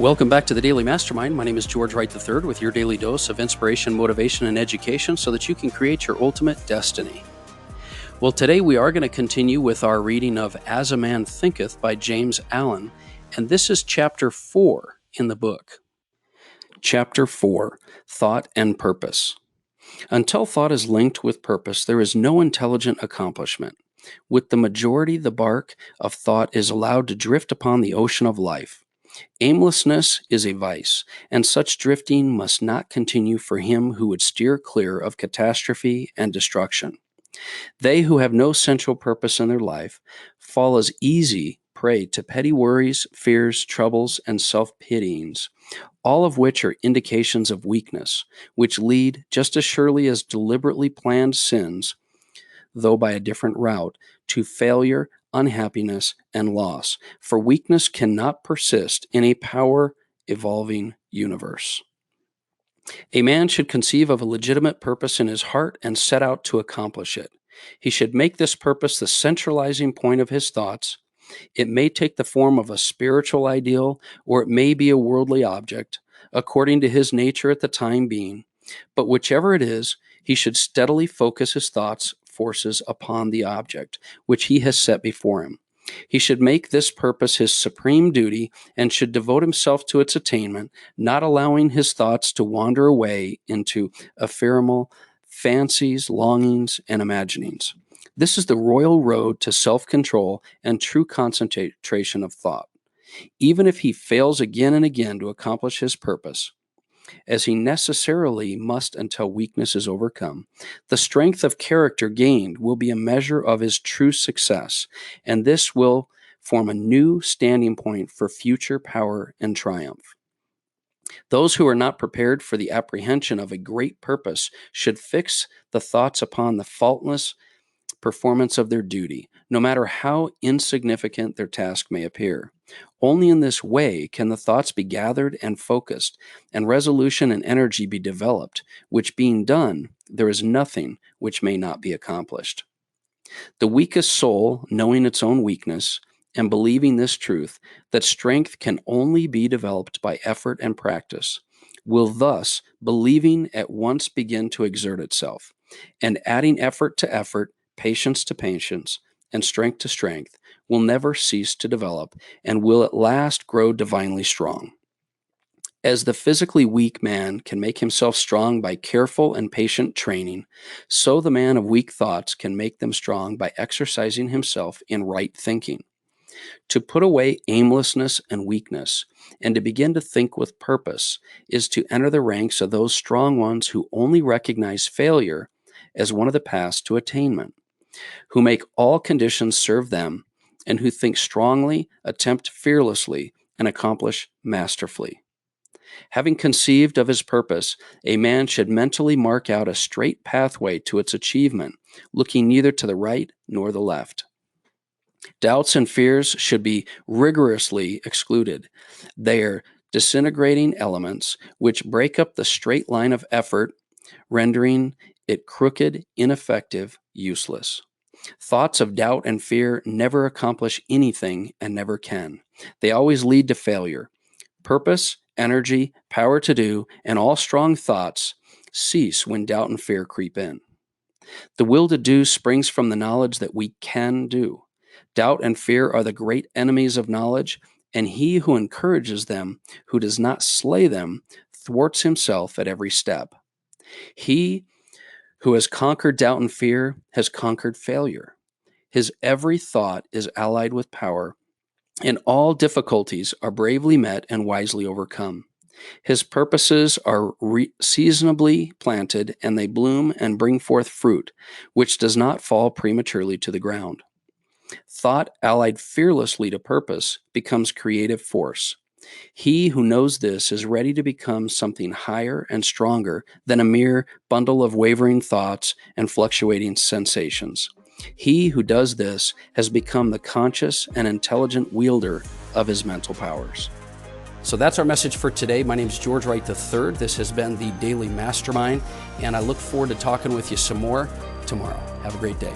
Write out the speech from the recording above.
Welcome back to the Daily Mastermind. My name is George Wright III with your daily dose of inspiration, motivation, and education so that you can create your ultimate destiny. Well, today we are going to continue with our reading of As a Man Thinketh by James Allen, and this is chapter 4 in the book. Chapter 4, Thought and Purpose. Until thought is linked with purpose, there is no intelligent accomplishment. With the majority, the bark of thought is allowed to drift upon the ocean of life. Aimlessness is a vice, and such drifting must not continue for him who would steer clear of catastrophe and destruction. They who have no central purpose in their life fall as easy prey to petty worries, fears, troubles, and self-pityings, all of which are indications of weakness, which lead, just as surely as deliberately planned sins, though by a different route, to failure, unhappiness, and loss, for weakness cannot persist in a power-evolving universe. A man should conceive of a legitimate purpose in his heart and set out to accomplish it. He should make this purpose the centralizing point of his thoughts. It may take the form of a spiritual ideal, or it may be a worldly object, according to his nature at the time being. But whichever it is, he should steadily focus his thoughts forces upon the object which he has set before him. He should make this purpose his supreme duty and should devote himself to its attainment, not allowing his thoughts to wander away into ephemeral fancies, longings, and imaginings. This is the royal road to self-control and true concentration of thought. Even if he fails again and again to accomplish his purpose, as he necessarily must until weakness is overcome, the strength of character gained will be a measure of his true success, and this will form a new standing point for future power and triumph. Those who are not prepared for the apprehension of a great purpose should fix the thoughts upon the faultless performance of their duty, no matter how insignificant their task may appear. Only in this way can the thoughts be gathered and focused, and resolution and energy be developed, which being done, there is nothing which may not be accomplished. The weakest soul, knowing its own weakness, and believing this truth, that strength can only be developed by effort and practice, will thus, believing at once begin to exert itself, and adding effort to effort, patience to patience, and strength to strength, will never cease to develop and will at last grow divinely strong. As the physically weak man can make himself strong by careful and patient training, so the man of weak thoughts can make them strong by exercising himself in right thinking. To put away aimlessness and weakness, and to begin to think with purpose, is to enter the ranks of those strong ones who only recognize failure as one of the paths to attainment, who make all conditions serve them, and who think strongly, attempt fearlessly, and accomplish masterfully. Having conceived of his purpose, a man should mentally mark out a straight pathway to its achievement, looking neither to the right nor the left. Doubts and fears should be rigorously excluded. They are disintegrating elements which break up the straight line of effort, rendering it crooked, ineffective, useless. Thoughts of doubt and fear never accomplish anything and never can. They always lead to failure. Purpose, energy, power to do, and all strong thoughts cease when doubt and fear creep in. The will to do springs from the knowledge that we can do. Doubt and fear are the great enemies of knowledge, and he who encourages them, who does not slay them, thwarts himself at every step. He who has conquered doubt and fear has conquered failure. His every thought is allied with power, and all difficulties are bravely met and wisely overcome. His purposes are seasonably planted, and they bloom and bring forth fruit, which does not fall prematurely to the ground. Thought allied fearlessly to purpose becomes creative force. He who knows this is ready to become something higher and stronger than a mere bundle of wavering thoughts and fluctuating sensations. He who does this has become the conscious and intelligent wielder of his mental powers. So that's our message for today. My name is George Wright III. This has been the Daily Mastermind, and I look forward to talking with you some more tomorrow. Have a great day.